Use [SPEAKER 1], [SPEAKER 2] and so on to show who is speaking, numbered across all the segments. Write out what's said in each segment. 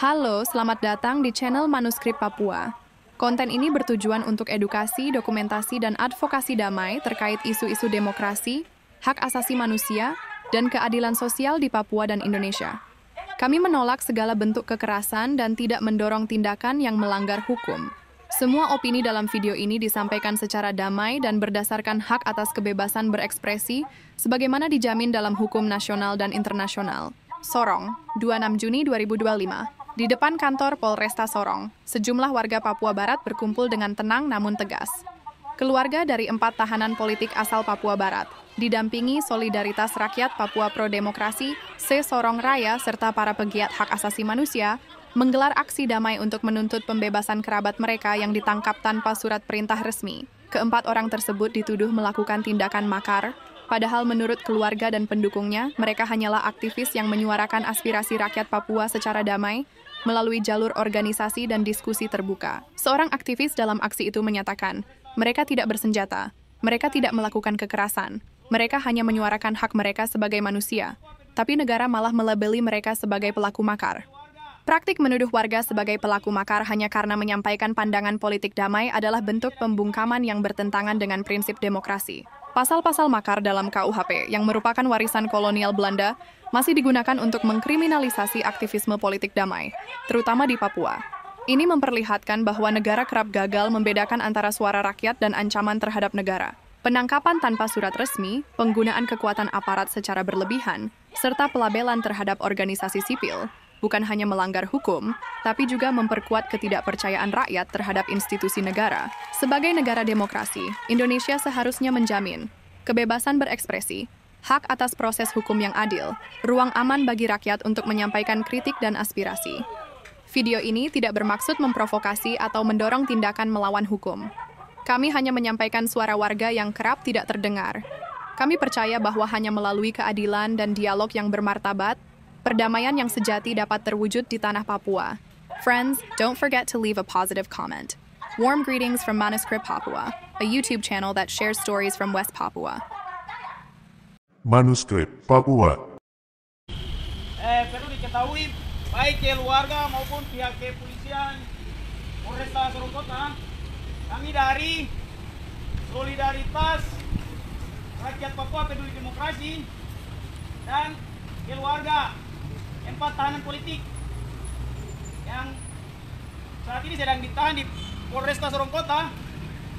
[SPEAKER 1] Halo, selamat datang di channel Manuskrip Papua. Konten ini bertujuan untuk edukasi, dokumentasi, dan advokasi damai terkait isu-isu demokrasi, hak asasi manusia, dan keadilan sosial di Papua dan Indonesia. Kami menolak segala bentuk kekerasan dan tidak mendorong tindakan yang melanggar hukum. Semua opini dalam video ini disampaikan secara damai dan berdasarkan hak atas kebebasan berekspresi sebagaimana dijamin dalam hukum nasional dan internasional. Sorong, 26 Juni 2025. Di depan kantor Polresta Sorong, sejumlah warga Papua Barat berkumpul dengan tenang namun tegas. Keluarga dari 4 tahanan politik asal Papua Barat, didampingi Solidaritas Rakyat Papua Pro Demokrasi, Se Sorong Raya, serta para pegiat hak asasi manusia, menggelar aksi damai untuk menuntut pembebasan kerabat mereka yang ditangkap tanpa surat perintah resmi. Keempat orang tersebut dituduh melakukan tindakan makar, padahal menurut keluarga dan pendukungnya, mereka hanyalah aktivis yang menyuarakan aspirasi rakyat Papua secara damai, melalui jalur organisasi dan diskusi terbuka. Seorang aktivis dalam aksi itu menyatakan, mereka tidak bersenjata, mereka tidak melakukan kekerasan, mereka hanya menyuarakan hak mereka sebagai manusia, tapi negara malah melabeli mereka sebagai pelaku makar. Praktik menuduh warga sebagai pelaku makar hanya karena menyampaikan pandangan politik damai adalah bentuk pembungkaman yang bertentangan dengan prinsip demokrasi. Pasal-pasal makar dalam KUHP yang merupakan warisan kolonial Belanda masih digunakan untuk mengkriminalisasi aktivisme politik damai, terutama di Papua. Ini memperlihatkan bahwa negara kerap gagal membedakan antara suara rakyat dan ancaman terhadap negara. Penangkapan tanpa surat resmi, penggunaan kekuatan aparat secara berlebihan, serta pelabelan terhadap organisasi sipil, bukan hanya melanggar hukum, tapi juga memperkuat ketidakpercayaan rakyat terhadap institusi negara. Sebagai negara demokrasi, Indonesia seharusnya menjamin kebebasan berekspresi, hak atas proses hukum yang adil, ruang aman bagi rakyat untuk menyampaikan kritik dan aspirasi. Video ini tidak bermaksud memprovokasi atau mendorong tindakan melawan hukum. Kami hanya menyampaikan suara warga yang kerap tidak terdengar. Kami percaya bahwa hanya melalui keadilan dan dialog yang bermartabat, perdamaian yang sejati dapat terwujud di tanah Papua. Friends, don't forget to leave a positive comment. Warm greetings from Manuskrip Papua, a YouTube channel that shares stories from West Papua.
[SPEAKER 2] Manuskrip Papua.
[SPEAKER 3] Perlu diketahui baik keluarga maupun pihak kepolisian Polresta Sorong Kota, kami dari Solidaritas Rakyat Papua Peduli Demokrasi dan keluarga 4 tahanan politik yang saat ini sedang ditahan di Polresta Sorong Kota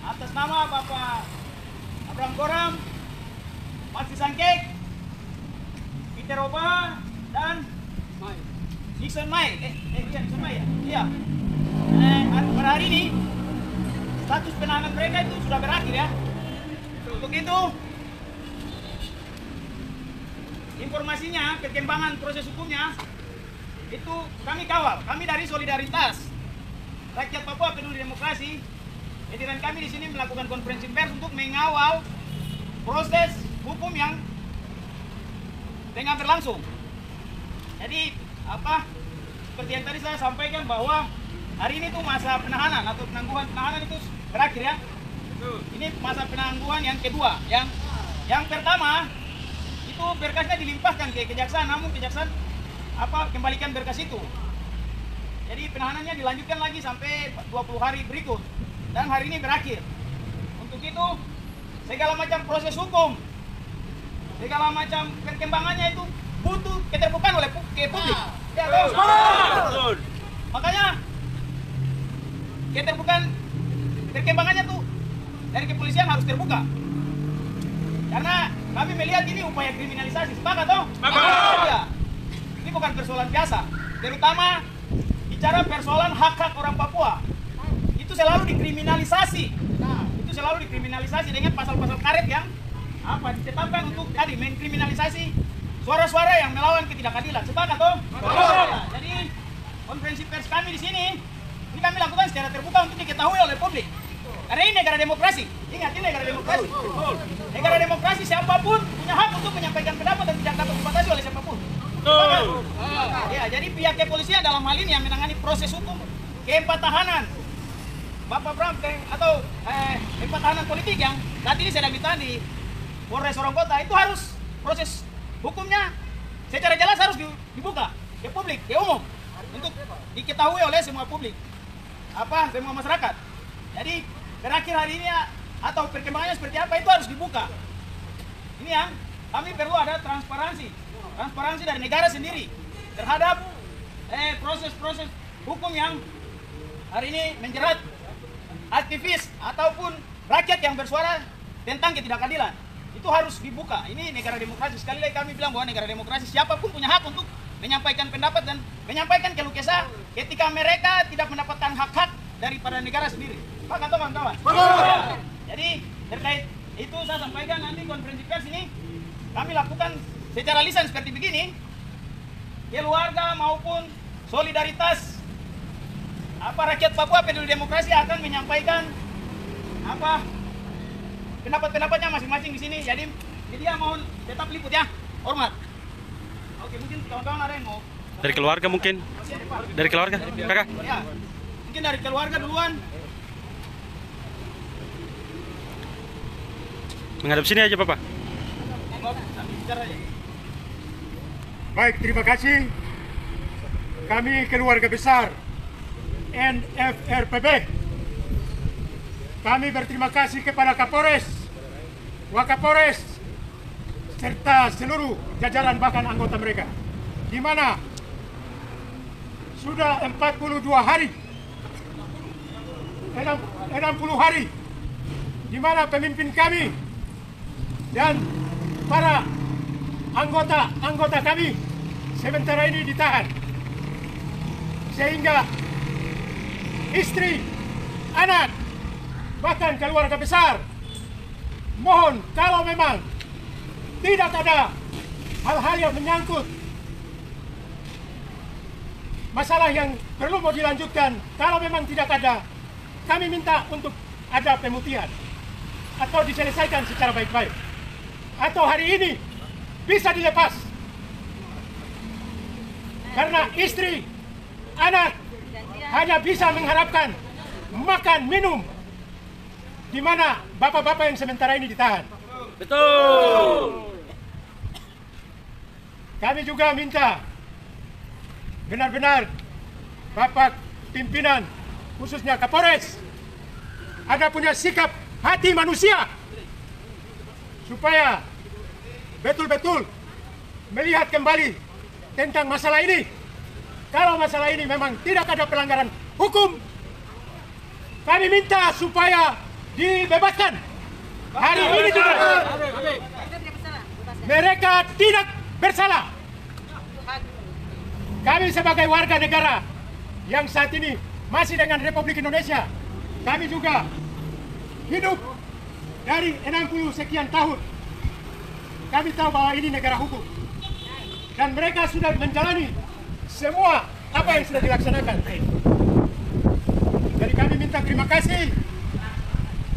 [SPEAKER 3] atas nama Bapak Abraham Goram, Maxi Sangkek, Peter Oba, dan Nixon Mai. Nixon Mai ya? Iya. Pada hari ini status penahanan mereka itu sudah berakhir ya. Untuk itu informasinya, perkembangan proses hukumnya itu kami kawal. Kami dari Solidaritas Rakyat Papua Peduli Demokrasi, dan kami di sini melakukan konferensi pers untuk mengawal proses hukum yang tengah berlangsung. Jadi seperti yang tadi saya sampaikan bahwa hari ini tuh masa penahanan atau penangguhan penahanan itu berakhir ya. Ini masa penangguhan yang kedua. Yang pertama itu berkasnya dilimpahkan ke kejaksaan, namun kejaksaan kembalikan berkas itu. Jadi penahanannya dilanjutkan lagi sampai 20 hari berikut dan hari ini berakhir. Untuk itu segala macam proses hukum, segala macam perkembangannya itu butuh keterbukaan oleh publik. Ya, betul. Makanya keterbukaan perkembangannya tuh dari kepolisian harus terbuka. Karena kami melihat ini upaya kriminalisasi. Sepakat toh? Sepakat. Ya. Ini bukan persoalan biasa. Terutama bicara persoalan hak-hak orang Papua. Itu selalu dikriminalisasi. Itu selalu dikriminalisasi dengan pasal-pasal karet yang ditetapkan untuk tadi mengkriminalisasi suara-suara yang melawan ketidakadilan. Sepakat toh? Ya. Jadi konferensi pers kami di sini ini kami lakukan secara terbuka untuk diketahui oleh publik. Karena ini negara demokrasi. Ingat, ini negara demokrasi. Betul. Negara demokrasi siapapun punya hak untuk menyampaikan pendapat dan tidak dapat dibatasi oleh siapapun. Betul. Ya, jadi pihak kepolisian dalam hal ini yang menangani proses hukum ke-4 tahanan Bapak Bram atau 4 tahanan politik yang saat ini sedang ditahan di Polres Sorong Kota, itu harus proses hukumnya secara jelas harus dibuka ke publik, ke umum untuk diketahui oleh semua publik, semua masyarakat. Jadi terakhir hari ini atau perkembangannya seperti apa itu harus dibuka. Ini yang kami perlu ada transparansi dari negara sendiri terhadap proses-proses hukum yang hari ini menjerat aktivis ataupun rakyat yang bersuara tentang ketidakadilan. Itu harus dibuka. Ini negara demokrasi. Sekali lagi kami bilang bahwa negara demokrasi siapapun punya hak untuk menyampaikan pendapat dan menyampaikan keluh kesah ketika mereka tidak mendapatkan hak-hak daripada negara sendiri. Pak atau kawan-kawan? Jadi terkait itu saya sampaikan nanti konferensi pers ini kami lakukan secara lisan seperti begini. Keluarga maupun solidaritas rakyat Papua Peduli Demokrasi akan menyampaikan pendapat-pendapatnya masing-masing di sini. Jadi media mohon tetap liput ya. Hormat. Oke, mungkin kawan-kawan ada yang mau
[SPEAKER 2] dari keluarga mungkin. Dari keluarga, Kakak.
[SPEAKER 3] Ya. Mungkin dari keluarga duluan.
[SPEAKER 2] Menghadap sini aja, Bapak.
[SPEAKER 3] Sambil bicara aja.
[SPEAKER 4] Baik, terima kasih. Kami keluarga besar NFRPB. Kami berterima kasih kepada Kapolres, Wakapolres, serta seluruh jajaran bahkan anggota mereka. Di mana sudah 42 hari, 60 hari, di mana pemimpin kami dan para anggota kami sementara ini ditahan, sehingga istri, anak, bahkan keluarga besar mohon kalau memang tidak ada hal-hal yang menyangkut masalah yang perlu mau dilanjutkan, kalau memang tidak ada, kami minta untuk ada pemutihan atau diselesaikan secara baik-baik, atau hari ini bisa dilepas. Karena istri, anak hanya bisa mengharapkan makan, minum, di mana bapak-bapak yang sementara ini ditahan.
[SPEAKER 2] Betul.
[SPEAKER 4] Kami juga minta benar-benar Bapak pimpinan, khususnya Kapolres, ada punya sikap hati manusia supaya betul-betul melihat kembali tentang masalah ini. Kalau masalah ini memang tidak ada pelanggaran hukum, kami minta supaya dibebaskan. Hari ini juga mereka tidak bersalah. Kami sebagai warga negara yang saat ini masih dengan Republik Indonesia, kami juga hidup dari 60 sekian tahun. Kami tahu bahwa ini negara hukum. Dan mereka sudah menjalani semua apa yang sudah dilaksanakan. Jadi kami minta terima kasih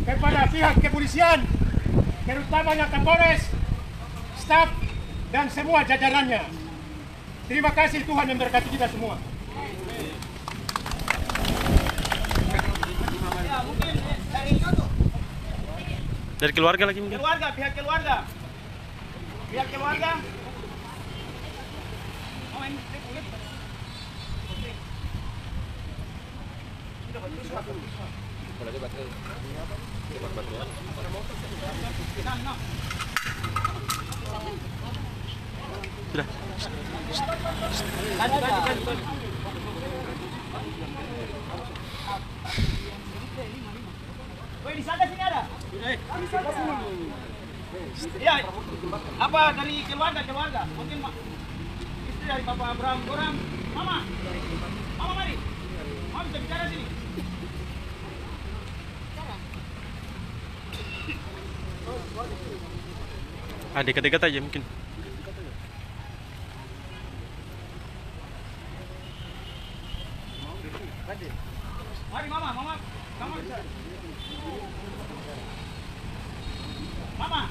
[SPEAKER 4] kepada pihak kepolisian, terutamanya Kapolres, staf, dan semua jajarannya. Terima kasih, Tuhan memberkati kita semua.
[SPEAKER 3] Ya, mungkin
[SPEAKER 2] Dari keluarga lagi mungkin.
[SPEAKER 3] pihak keluarga. Pihak keluarga. Oh, ini kulit.
[SPEAKER 2] Sudah.
[SPEAKER 3] Woi, di sana sini ada. Iya. Apa dari keluarga? Mungkin istri dari Bapak Abraham Goram. Mama mari. Mama bisa bicara sini.
[SPEAKER 2] Dekat-dekat aja mungkin.
[SPEAKER 3] Mari mama bisa. Mama.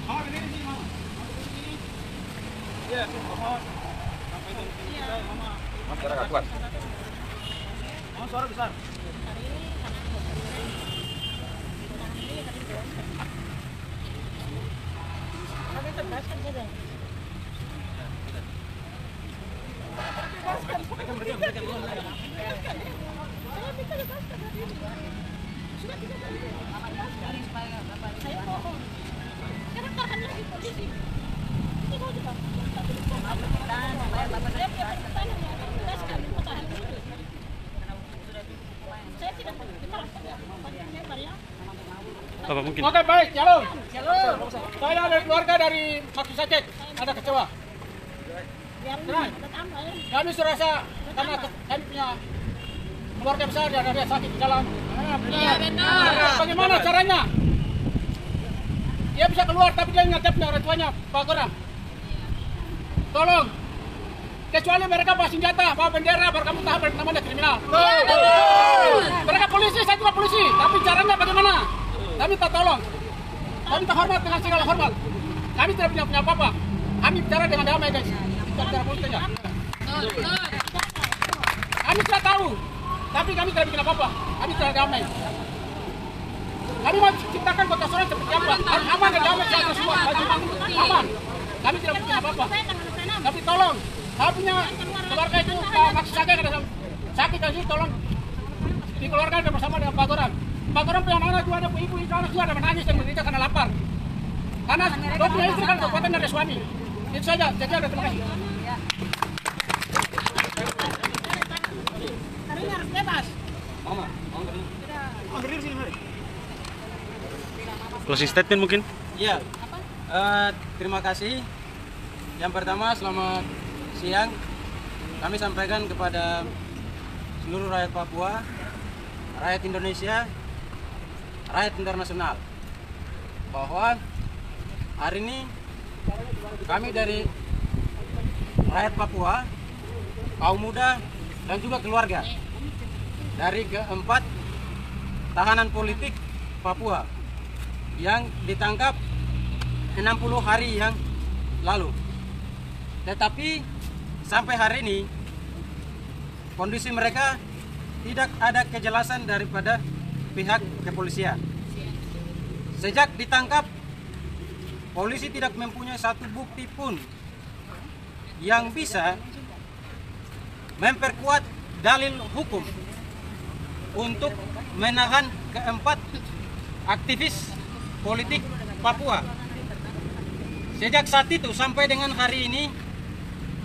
[SPEAKER 3] Mama berdiri sini, Mama. Iya, Mama. Sampai di sini, Mama. Mas, suara nggak kuat. Mama, suara besar.
[SPEAKER 2] Bapak mungkin.
[SPEAKER 4] Oke, baik, Shalom. Saya dari keluarga dari Maksi Sacek, ada kecewa. Tenang. Kami serasa karena kami punya keluarga besar dan ada sakit di dalam. Iya, benar. Bagaimana caranya? Dia bisa keluar tapi dia ingat dia punya orang tuanya, Pak Goram. Tolong. Kecuali mereka bawa senjata, bawa bendera, baru kamu tahu namanya kriminal. Mereka polisi, saya juga polisi, tapi caranya bagaimana? Kami minta tolong. Kami minta hormat dengan segala hormat. Kami tidak punya apa-apa. Kami bicara dengan damai, guys. Kita bicara politik saja. Kami tidak tahu, tapi kami tidak bikin apa-apa. Kami tidak damai. Kami mau ciptakan kota Sorong seperti apa? Harus aman dan damai saja semua. Aman. Kami tidak bikin apa-apa. Tapi tolong, kami punya keluarga itu Maksi Sacek ada sakit aja, tolong dikeluarkan bersama dengan Pak Goram. Pak Goram punya anak juga ada ibu anak juga ada menangis dan menderita karena lapar. Karena dia punya istri kan kekuatan dari suami. Itu saja. Jadi ada terima kasih.
[SPEAKER 3] Hari harus bebas.
[SPEAKER 2] Closing statement mungkin.
[SPEAKER 5] Ya, terima kasih. Yang pertama, selamat siang. Kami sampaikan kepada seluruh rakyat Papua, rakyat Indonesia, rakyat internasional, bahwa hari ini kami dari rakyat Papua, kaum muda, dan juga keluarga dari keempat tahanan politik Papua yang ditangkap 60 hari yang lalu. Tetapi sampai hari ini kondisi mereka tidak ada kejelasan daripada pihak kepolisian. Sejak ditangkap, polisi tidak mempunyai satu bukti pun yang bisa memperkuat dalil hukum untuk menahan keempat aktivis politik Papua. Sejak saat itu sampai dengan hari ini,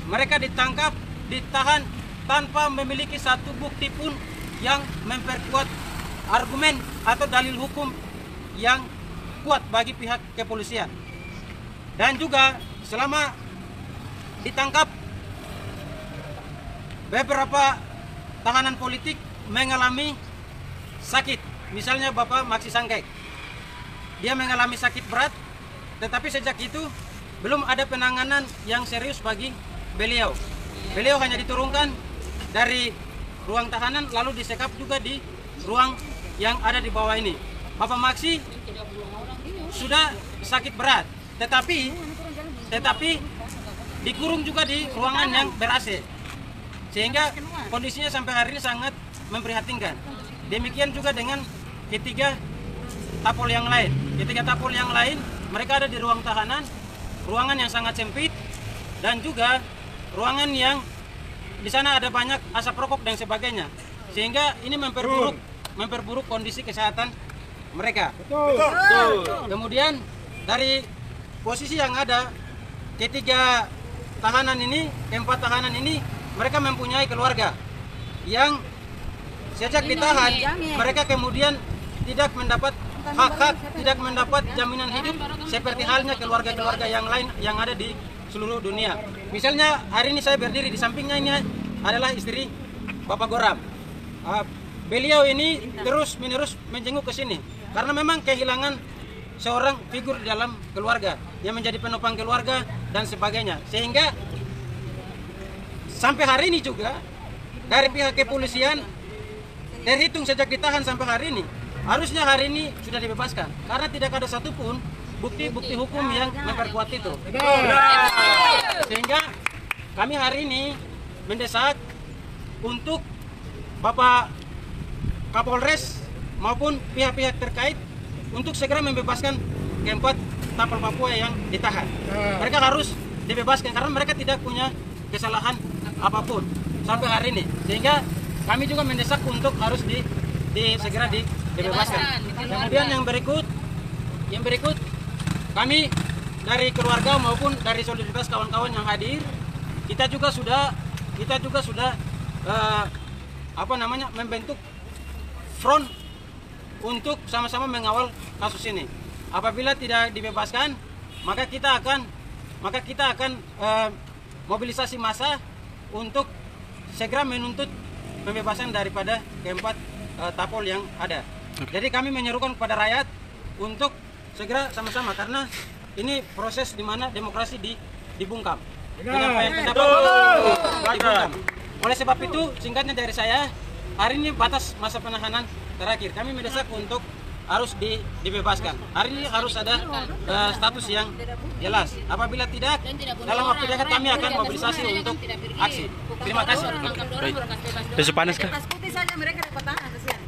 [SPEAKER 5] mereka ditangkap, ditahan tanpa memiliki satu bukti pun yang memperkuat argumen atau dalil hukum yang kuat bagi pihak kepolisian. Dan juga selama ditangkap, beberapa tahanan politik mengalami sakit. Misalnya Bapak Maksi Sacek, dia mengalami sakit berat, tetapi sejak itu belum ada penanganan yang serius bagi beliau. Beliau hanya diturunkan dari ruang tahanan lalu disekap juga di ruang yang ada di bawah ini. Bapak Maksi sudah sakit berat, tetapi dikurung juga di ruangan yang ber-AC, sehingga kondisinya sampai hari ini sangat memprihatinkan. Demikian juga dengan ketiga tapol yang lain. Ketiga tapol yang lain, mereka ada di ruang tahanan, ruangan yang sangat sempit, dan juga ruangan yang di sana ada banyak asap rokok dan sebagainya, sehingga ini memperburuk kondisi kesehatan mereka. Betul. Kemudian dari posisi yang ada, ketiga tahanan ini, keempat tahanan ini, mereka mempunyai keluarga yang sejak ditahan, mereka kemudian tidak mendapat hak-hak, tidak mendapat jaminan hidup seperti halnya keluarga-keluarga yang lain yang ada di seluruh dunia. Misalnya hari ini saya berdiri di sampingnya, ini adalah istri Bapak Goram. Beliau ini terus-menerus menjenguk ke sini karena memang kehilangan seorang figur di dalam keluarga yang menjadi penopang keluarga dan sebagainya. Sehingga sampai hari ini juga dari pihak kepolisian terhitung sejak ditahan sampai hari ini, harusnya hari ini sudah dibebaskan karena tidak ada satupun bukti-bukti hukum yang memperkuat itu. Sehingga kami hari ini mendesak untuk Bapak Kapolres maupun pihak-pihak terkait untuk segera membebaskan keempat tapol Papua yang ditahan. Mereka harus dibebaskan karena mereka tidak punya kesalahan apapun sampai hari ini. Sehingga kami juga mendesak untuk harus segera dibebaskan. Kemudian yang berikut kami dari keluarga maupun dari solidaritas kawan-kawan yang hadir, kita juga sudah membentuk front untuk sama-sama mengawal kasus ini. Apabila tidak dibebaskan, maka kita akan mobilisasi massa untuk segera menuntut pembebasan daripada keempat tapol yang ada. Jadi kami menyerukan kepada rakyat untuk segera sama-sama, karena ini proses di mana demokrasi dibungkam. Penyampaian pendapat dibungkam. Oleh sebab itu, singkatnya dari saya, hari ini batas masa penahanan terakhir. Kami mendesak untuk harus dibebaskan. Hari ini harus ada status yang jelas. Apabila tidak, dalam waktu dekat kami akan mobilisasi untuk aksi. Terima kasih.
[SPEAKER 2] Baik. Besok panas kah?
[SPEAKER 6] Putih saja mereka dapat tangan kesian.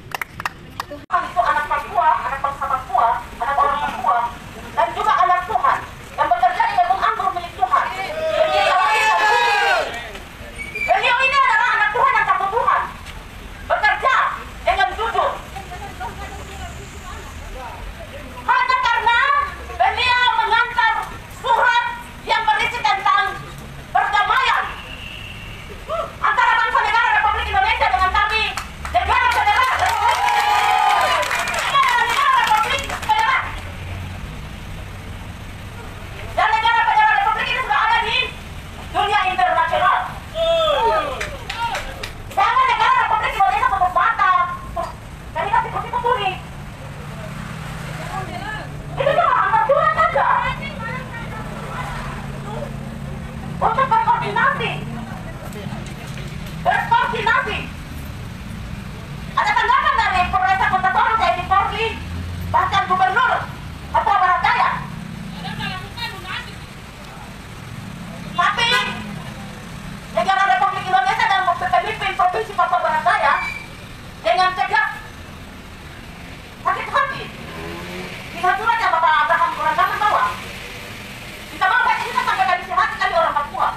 [SPEAKER 7] Itu anak Papua, anak bangsa Papua, anak orang Papua, dan juga anak Tuhan yang bekerja di Gunung Anggur milik Tuhan. Beliau ini adalah anak Tuhan yang takut Tuhan, bekerja dengan jujur. Hanya karena beliau mengantar surat yang berisi tentang perdamaian antara bangsa negara Republik Indonesia dengan kami, negara federal. Dan negara federal Republik ini sudah ada di dunia internasional. Jangan negara Republik Indonesia tutup mata dan kita tipu-tipu kulit. Itu cuma antar surat saja untuk berkoordinasi. Ada tanggapan dari Polresta Kota Solo, Tni Polri, bahkan Gubernur Papua Barat Daya. Tapi negara Republik Indonesia dan pemimpin Provinsi Papua Barat Daya dengan tegak sakit hati. Lihat surat yang Bapak Abraham Kuranggaman bawa. Kita mau kasih kita sampai dari hati kami orang Papua.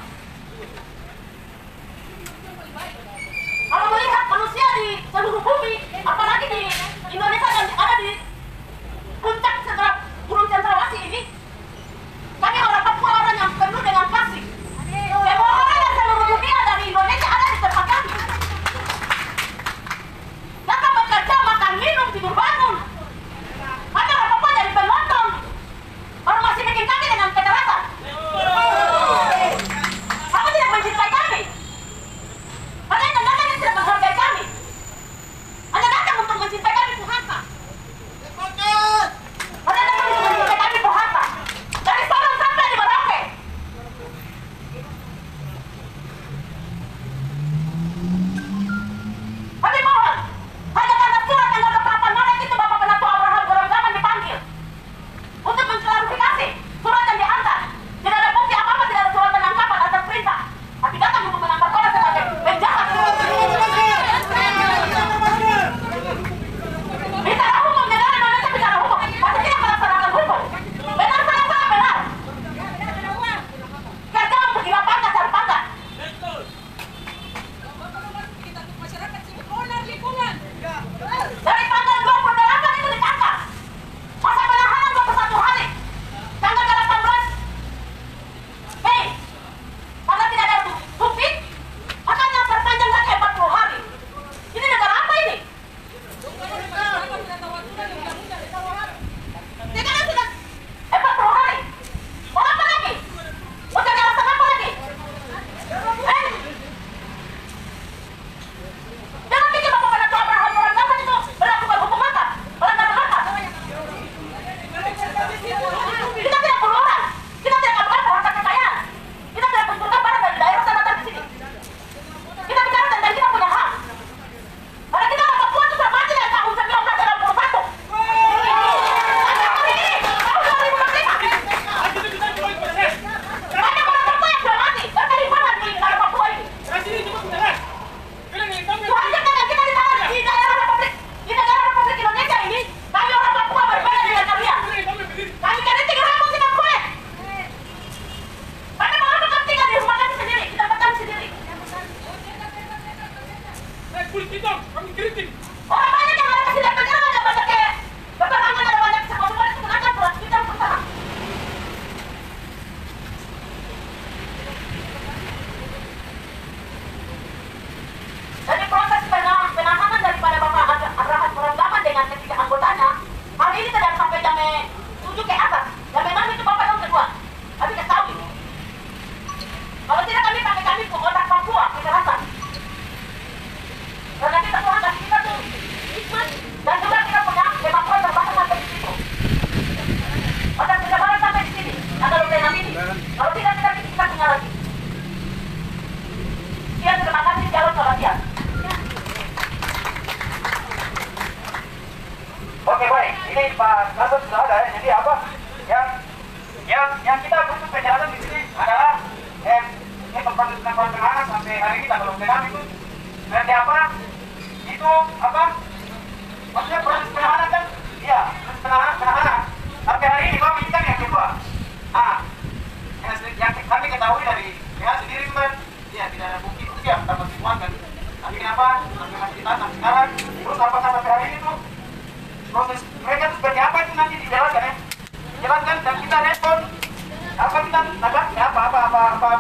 [SPEAKER 7] Kalau melihat manusia di seluruh bumi, apalagi di Indonesia yang ada di puncak gunung cendrawasih ini, kami orang Papua orang yang penuh dengan kasih. Semua orang yang seluruh dunia dari Indonesia ada di tempat kami. Datang bekerja, makan, minum, tidur, bangun. Maka orang Papua jadi penuh tunjuk ke atas. Ya memang itu Bapak tahun kedua. Tapi ketahui. Kalau tidak kami otak Papua kekerasan. Karena kita Tuhan kasih kita tuh hikmat dan juga kita punya kemampuan terbatas sampai di situ. Otak kita boleh sampai di sini. Nah, kalau dengan ini, kalau tidak kita punya lagi. Sekian, terima kasih. Jalan perhatian. Oke, baik. Ini Pak Kasut sudah ada ya. Jadi apa? Yang kita butuh penjelasan di sini adalah ini pertengahan sampai hari ini kalau kami itu berarti apa? Itu apa? Maksudnya proses penahanan kan? Iya, proses penahanan. Sampai hari ini kami kan yang kedua. Yang kami ketahui dari pihak sendiri kan, ya tidak ada bukti itu ya dapat dimuatkan. Tapi kenapa? Sampai masih ditantang sekarang. Terus apa sampai hari ini tuh? Proses mereka itu seperti apa itu nanti dijelaskan ya. Jelaskan dan kita respon apa kita tanggapi apa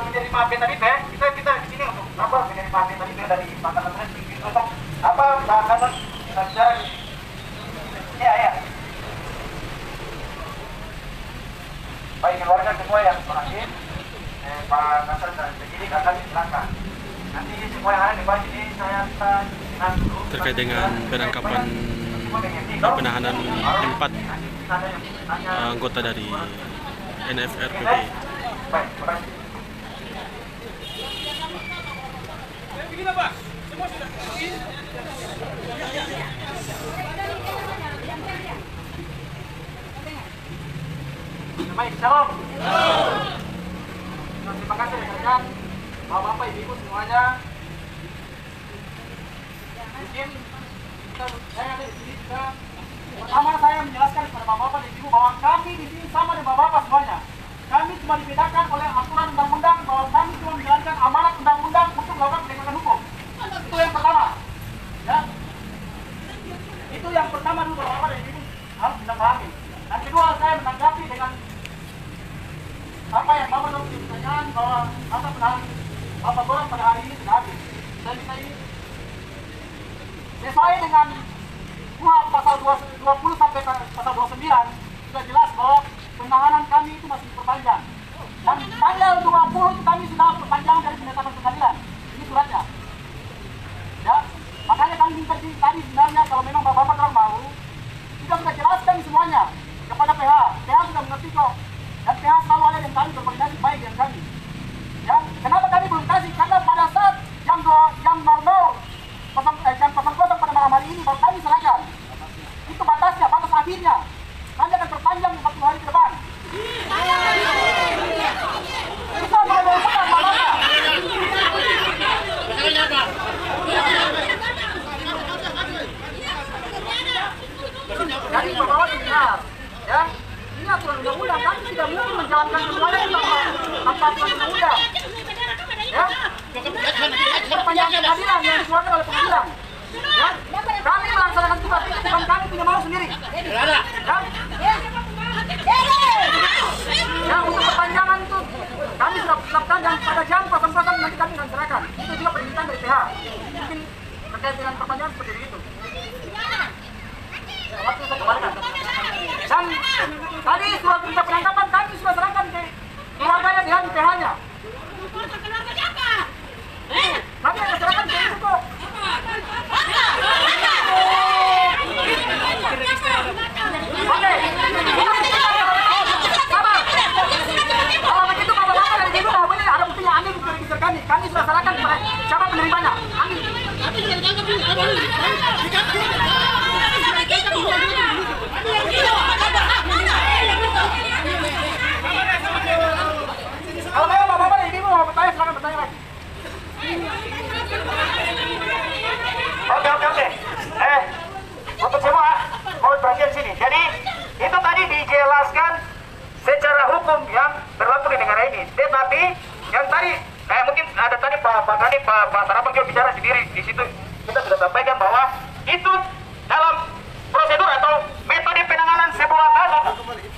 [SPEAKER 7] menerima PTB kita di sini untuk apa menerima PTB dari Pakatan Presiden untuk apa bahasan secara ya. Baik keluarga semua yang terakhir Pak Kasat dan penyidik akan silakan. Nanti semua yang ada di bawah ini saya minta dulu
[SPEAKER 2] terkait dengan penangkapan penahanan 4 anggota dari NFRPB.
[SPEAKER 3] Baik, shalom. Terima kasih rekan-rekan, bapak-bapak, ibu-ibu semuanya. Mungkin saya ada di sini juga. Pertama saya menjelaskan kepada bapak-bapak dan ibu bahwa kami di sini sama dengan bapak-bapak semuanya. Kami cuma dibedakan oleh aturan undang-undang bahwa kami cuma menjalankan amanat undang-undang untuk melakukan penegakan hukum. Itu yang pertama. Ya. Itu yang pertama dulu bapak-bapak dan ibu harus bisa pahami. Dan kedua saya menanggapi dengan apa yang bapak tahu di pertanyaan bahwa masa penahanan bapak Borang pada hari ini sudah habis. Saya minta ini sesuai dengan KUHP pasal 20 sampai pasal 29 sudah jelas bahwa penahanan kami itu masih diperpanjang. Dan tanggal 20 itu kami sudah perpanjang dari penetapan pengadilan. Ini suratnya. Ya, makanya kami minta tadi sebenarnya kalau memang bapak-bapak kalau mau, kita sudah jelaskan semuanya kepada PH. PH sudah mengerti kok. Dan PH selalu ada dengan kami berkoordinasi baik dengan kami. Ya, kenapa kami belum kasih? Karena pada saat jam 00 pada malam hari ini baru kami serahkan. Itu batasnya, batas akhirnya. Kami akan perpanjang 40 hari ke depan. Kita mau bukan malamnya. Jadi bapak-bapak dengar, ya. Ini aturan undang-undang, kami tidak mungkin menjalankan semuanya tanpa aturan undang-undang. Ya, perpanjangan pengadilan yang dikeluarkan oleh pengadilan. Ya, kami melaksanakan tugas itu bukan kami tidak mau sendiri. Ya, untuk perpanjangan itu kami sudah lakukan dan pada jam 00 nanti kami akan serahkan. Itu juga permintaan dari PH. Mungkin terkait dengan perpanjangan seperti itu. Ya, waktu saya kembalikan. Dan tadi surat perintah penangkapan kami sudah serahkan ke keluarganya dengan PH-nya. Kami akan serahkan ke itu kok. Oke. Sabar. Kalau begitu bapak-bapak dari ibu nggak boleh ada buktinya Andi register kami. Kami sudah serahkan kepada siapa penerimanya. Andi. Kalau memang bapak-bapak dari ibu mau bertanya silakan bertanya lagi. Oke. Untuk semua mohon perhatian sini. Jadi itu tadi dijelaskan secara hukum yang berlaku di negara ini. Tetapi yang tadi mungkin ada tadi Pak Sarapang juga bicara sendiri di situ. Kita sudah sampaikan bahwa itu dalam prosedur atau metode penanganan sebuah kasus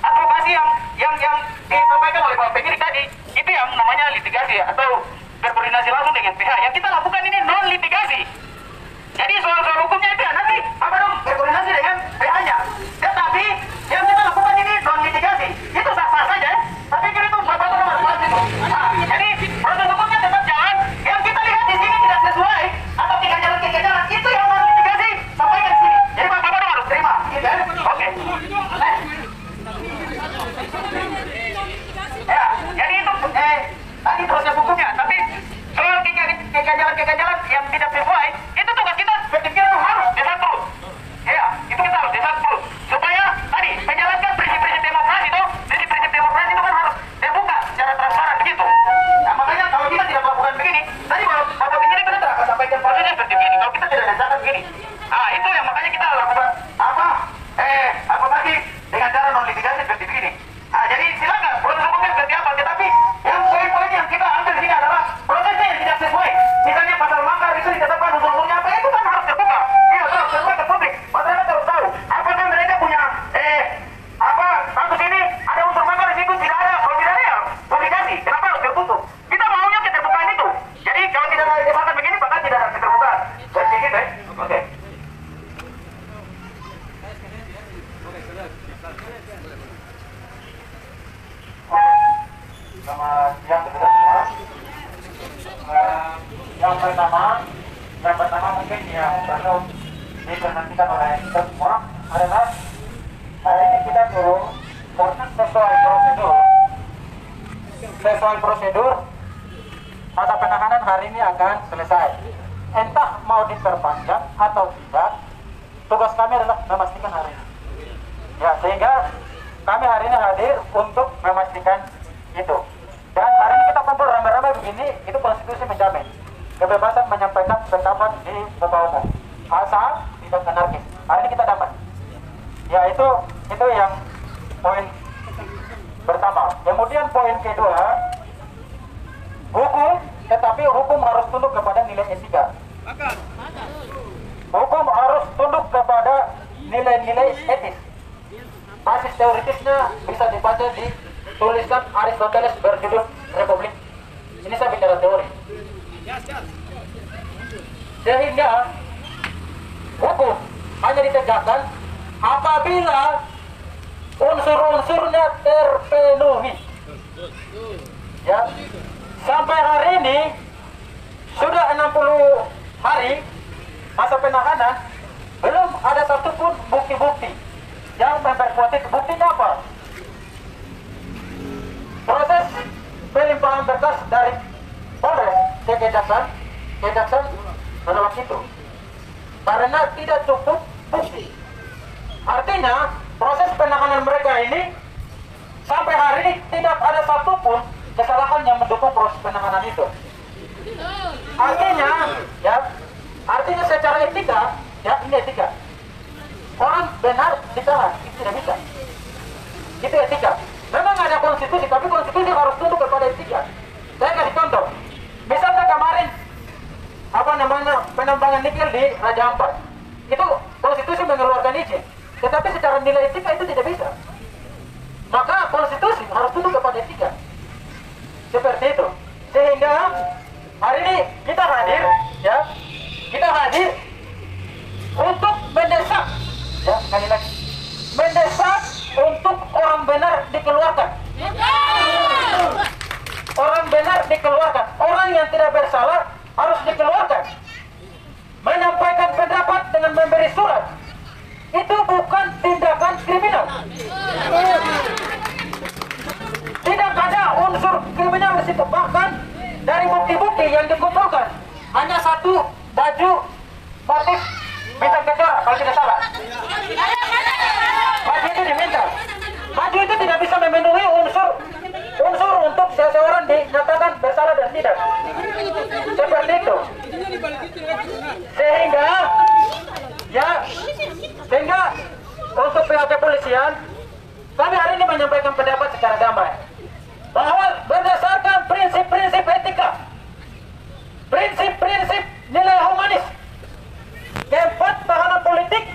[SPEAKER 3] advokasi yang disampaikan oleh Pak penyidik tadi itu yang namanya litigasi atau berkoordinasi langsung dengan pihak. Yang kita lakukan ini non litigasi. Jadi soal hukumnya itu ya nanti apa dong berkoordinasi dengan PH-nya. Tetapi yang kita lakukan ini Ya, jadi itu tadi proses hukumnya. Tapi soal kegagalan yang tidak sesuai, itu tugas kita berpikir harus desat terus. Ya, itu kita harus desat terus supaya tadi menjalankan prinsip-prinsip demokrasi itu, prinsip-prinsip demokrasi itu kan harus terbuka secara transparan begitu. Nah, makanya kalau kita tidak melakukan begini, tadi Bapak begini kita tidak akan sampaikan prosesnya seperti begini. Kalau kita tidak desatkan begini, itu yang makanya kita lakukan apa lagi dengan cara non litigasi seperti begini. Jadi silakan proses hukumnya seperti apa, tetapi yang poin-poin yang kita ambil sini adalah prosesnya yang tidak sesuai. Misalnya pasal makar itu ditetapkan unsur-unsurnya apa, itu kan harus terbuka. Iya, harus terbuka ke publik. Masyarakat harus tahu apakah mereka punya kasus ini ada unsur makar di situ, tidak ada. Kalau tidak ada ya publikasi. Kenapa harus tertutup? Kita maunya keterbukaan itu. Jadi kalau tidak ada kesempatan begini, bahkan tidak ada keterbukaan. Seperti itu, Oke. Selamat siang teman-teman semua. Yang pertama mungkin yang perlu diperhatikan oleh kita semua adalah hari ini kita turun proses sesuai prosedur masa penahanan hari ini akan selesai. Entah mau diperpanjang atau tidak, tugas kami adalah memastikan hari ini. Ya, sehingga kami hari ini hadir untuk memastikan itu. Dan hari ini kita kumpul ramai-ramai begini, itu konstitusi menjamin kebebasan menyampaikan pendapat di muka umum, asal tidak anarkis. Hari ini kita dapat. Ya, itu yang poin pertama. Kemudian poin kedua, hukum, tetapi hukum harus tunduk kepada nilai etika. Hukum harus tunduk kepada nilai-nilai etis. Basis teoritisnya bisa dibaca di tulisan Aristoteles berjudul Republik. Ini saya bicara teori. Sehingga hukum hanya ditegakkan apabila unsur-unsurnya terpenuhi. Ya, sampai hari ini sudah 60 hari masa penahanan, belum ada satupun bukti-bukti yang memperkuat itu. Buktinya apa? Proses pelimpahan berkas dari Polres ke Kejaksaan menolak itu karena tidak cukup bukti. Artinya proses penahanan mereka ini sampai hari ini tidak ada satupun kesalahan yang mendukung proses penahanan itu. Artinya secara etika, ya ini etika. Orang benar ditahan, itu tidak bisa. Itu etika. Memang ada konstitusi, tapi konstitusi harus tunduk kepada etika. Saya kasih contoh. Misalnya kemarin penambangan nikel di Raja Ampat, itu konstitusi mengeluarkan izin, tetapi secara nilai etika itu tidak bisa. Maka konstitusi harus tunduk kepada etika. Seperti itu. Sehingga hari ini kita hadir untuk mendesak, ya sekali lagi, mendesak untuk orang benar dikeluarkan. Orang benar dikeluarkan. Orang yang tidak bersalah harus dikeluarkan. Menyampaikan pendapat dengan memberi surat itu bukan tindakan kriminal. Tidak ada unsur kriminal di situ. Bahkan dari bukti-bukti yang dikumpulkan hanya satu baju batik bintang kejora kalau tidak salah. Baju itu diminta. Baju itu tidak bisa memenuhi unsur untuk seseorang dinyatakan bersalah dan tidak. Seperti itu. Sehingga untuk pihak kepolisian, kami hari ini menyampaikan pendapat secara damai bahwa berdasarkan prinsip-prinsip etika, prinsip-prinsip nilai humanis, keempat tahanan politik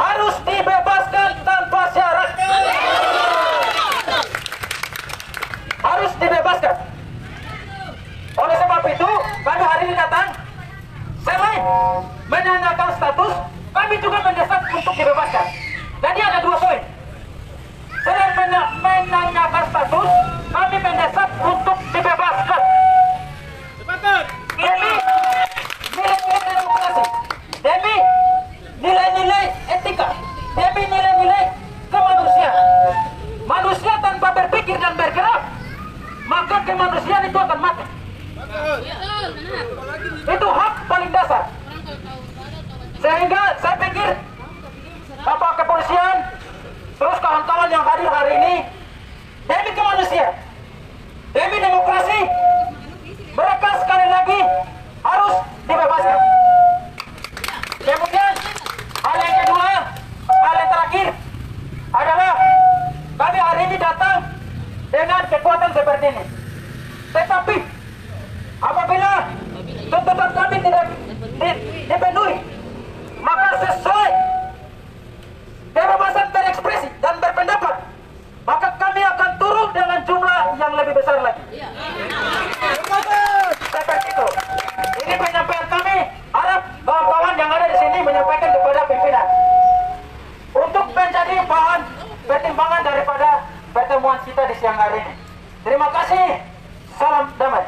[SPEAKER 3] harus dibebaskan tanpa syarat. Harus dibebaskan. Oleh sebab itu, kami hari ini datang selain menanyakan status, kami juga mendesak untuk dibebaskan. Jadi ada dua poin. Selain menanyakan status, kami mendesak untuk dibebaskan. Demi nilai-nilai demokrasi, demi nilai-nilai etika, demi nilai
[SPEAKER 7] dan bergerak, maka kemanusiaan itu akan mati. Itu hak paling dasar. Sehingga saya pikir Bapak Kepolisian, terus kawan-kawan yang hadir hari ini, demi kemanusiaan, demi demokrasi, mereka sekali lagi harus dibebaskan. Kemudian hal yang kedua, hal yang terakhir adalah kami hari ini datang dengan kekuatan seperti ini. Tetapi apabila tuntutan kami tidak dipenuhi, maka sesuai kebebasan berekspresi dan berpendapat, maka kami akan turun dengan jumlah yang lebih besar lagi. Seperti itu. Ini penyampaian kami. Harap kawan-kawan yang ada di sini menyampaikan kepada pimpinan untuk menjadi bahan pertimbangan daripada pertemuan kita di siang hari ini. Terima kasih. Salam damai.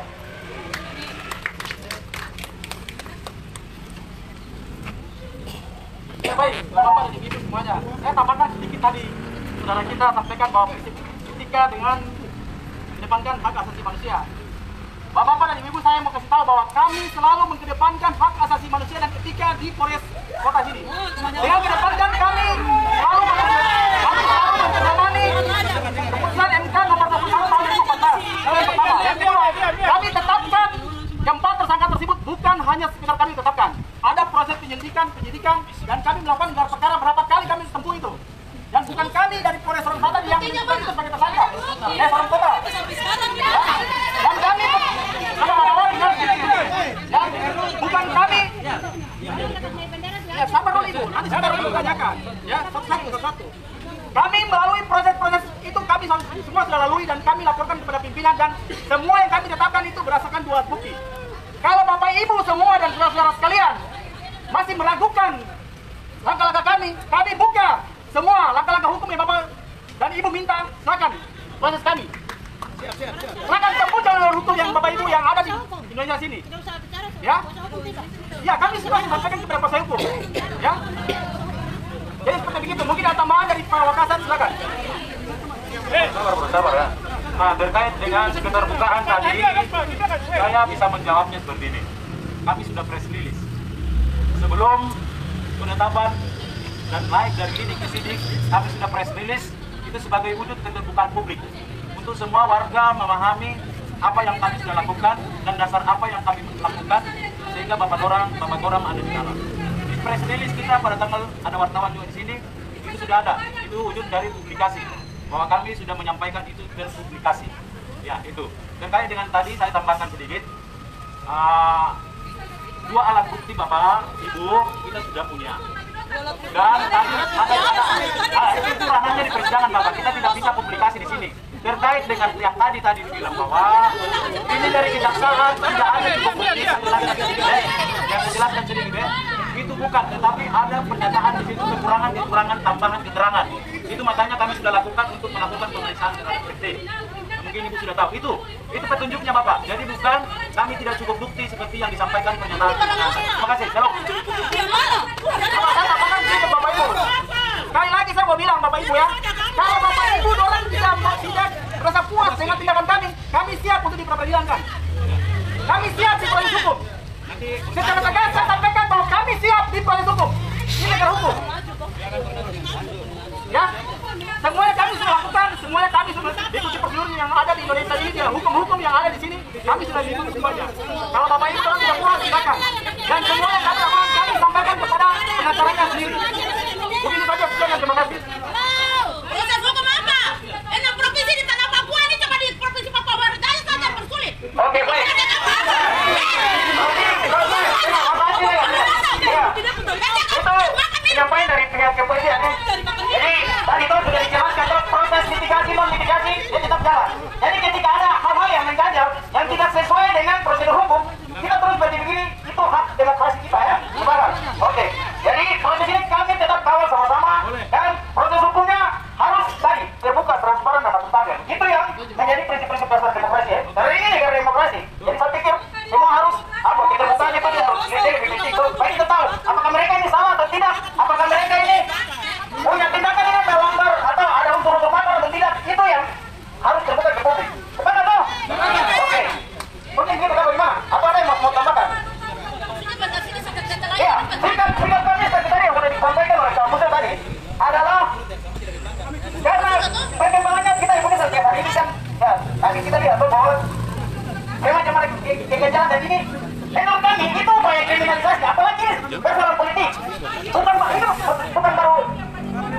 [SPEAKER 3] Ya baik, Bapak dan Ibu semuanya. Saya tambahkan sedikit tadi. Saudara kita sampaikan bahwa prinsip etika dengan mengedepankan hak asasi manusia. Bapak dan Ibu, saya mau kasih tahu bahwa kami selalu mengedepankan hak asasi manusia dan etika di Polres Kota sini. Dengan mengedepankan kami selalu menandatangani keputusan MK nomor 21 tahun 2014. Yang pertama, yang kedua, kami tetapkan keempat tersangka tersebut bukan hanya sekedar kami tetapkan. Ada proses penyidikan, dan kami melakukan gelar perkara berapa kali kami tempuh itu. Dan bukan kami dari Polres Sorong Selatan yang menentukan itu sebagai tersangka. Sorong Kota. Dan kami bukan kami. Ya, sabar dulu Ibu. Nanti saya baru tanyakan. Ya, satu-satu. Kami melalui proses-proses itu kami semua sudah lalui dan kami laporkan kepada pimpinan dan semua yang kami tetapkan itu berdasarkan 2 alat bukti. Kalau Bapak Ibu semua dan saudara-saudara sekalian masih meragukan langkah-langkah kami buka semua langkah-langkah hukum yang Bapak dan Ibu minta, silakan proses kami. Silakan tempuh jalur hukum yang Bapak Ibu yang ada di Indonesia sini. Ya, ya kami sudah sampaikan kepada kuasa hukum. Ya, jadi seperti begitu. Mungkin ada tambahan dari Pak Wakasan, silakan.
[SPEAKER 8] Sabar ya. Nah, terkait dengan keterbukaan tadi, saya bisa menjawabnya seperti ini. Kami sudah press release. Sebelum penetapan dan naik dari sidik ke sidik, kami sudah press release itu sebagai wujud keterbukaan publik untuk semua warga memahami apa yang kami sudah lakukan dan dasar apa yang kami lakukan sehingga Bapak Doram ada di dalam. Di press release kita pada tanggal ada wartawan juga di sini itu sudah ada, itu wujud dari publikasi bahwa kami sudah menyampaikan itu terpublikasi. Ya itu. Terkait dengan tadi saya tambahkan sedikit. 2 alat bukti Bapak, Ibu, kita sudah punya. Dan tadi itu ranahnya di persidangan Bapak, kita tidak bisa publikasi di sini. Terkait dengan yang tadi dibilang bahwa ini dari kejaksaan tidak ada cukup bukti yang dijelaskan sedikit, itu bukan, tetapi ada pernyataan di situ kekurangan tambahan keterangan. Itu makanya kami sudah lakukan untuk melakukan pemeriksaan terhadap PT. Mungkin Ibu sudah tahu itu petunjuknya Bapak. Jadi bukan kami tidak cukup bukti seperti yang disampaikan pernyataan. Terima kasih. Shalom.
[SPEAKER 3] Bapak Ibu. Sekali lagi saya mau bilang Bapak Ibu ya. Kalau Bapak Ibu dorang tidak merasa puas dengan tindakan kami siap untuk diperadilankan. Kami siap di proses hukum. Secara tegas saya sampaikan bahwa kami siap di proses hukum. Ini negara hukum. Ya, semuanya kami sudah lakukan, semuanya kami sudah ikuti prosedur yang ada di Indonesia ini, hukum-hukum yang ada di sini, kami sudah ikuti semuanya. Kalau Bapak Ibu tidak puas, silakan. Dan semuanya kami sampaikan kepada pengacaranya sendiri. Begitu saja, sekian, terima kasih.
[SPEAKER 7] Proses hukum apa? Enak provinsi di tanah Papua ini cuma di provinsi Papua Barat saja saja bersulit.
[SPEAKER 3] Oke, baik. Itu penyampaian dari pihak kepolisian. Jadi tadi itu sudah dijelaskan proses mitigasi non-mitigasi dia tetap jalan. Jadi ketika ada hal-hal yang mengganjal yang tidak sesuai dengan prosedur hukum, kita terus berdiri begini, itu hak demokrasi kita ya. Sebarang. Oke. Jadi proses ini kami tetap kawal sama-sama dan proses hukumnya harus tadi terbuka, transparan dan akutabel. Itu yang menjadi prinsip-prinsip dasar demokrasi ya. Karena ini negara demokrasi. Jadi saya pikir semua harus keterbukaan itu harus itu. Baik kita tahu apakah mereka ini salah atau tidak, apakah mereka ini punya tindakan ini melanggar atau ada unsur-unsur makar atau tidak, itu yang harus terbuka.
[SPEAKER 7] ini. Menurut kami itu upaya kriminalisasi, apalagi persoalan politik. Bukan baru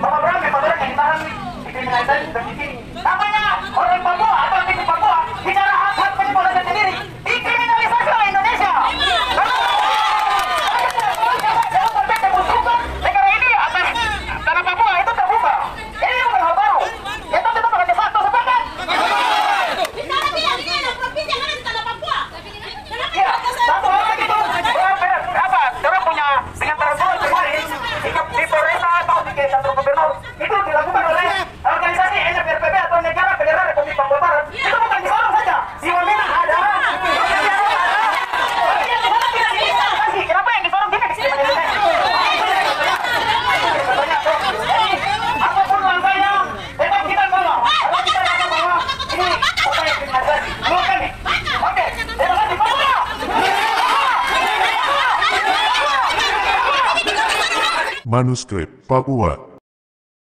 [SPEAKER 7] Bapak Bram yang yang ditahan dikriminalisasi seperti ini. Namanya orang Papua atau aktivis Papua bicara hak-hak penyebutan sendiri dikriminalisasi oleh Indonesia. Negara ini atas tanah Papua itu terbuka. Ini bukan hal baru. Itu kita pakai satu sepakat. Iya, satu hal lagi itu apa? Orang punya dengan tersebut kemarin di pemerintah atau di kantor gubernur itu dilakukan oleh organisasi NFRPB atau Negara Federal Republik Papua Barat. Itu bukan di Sorong saja, di Wamena ada. Kenapa yang di Sorong tidak dikriminalisasi? Apapun langkahnya, tetap kita kawal. Kalau kita kata bahwa ini upaya kriminalisasi, bukan nih. Oke, terima kasih Papua.
[SPEAKER 9] Manuskrip Papua.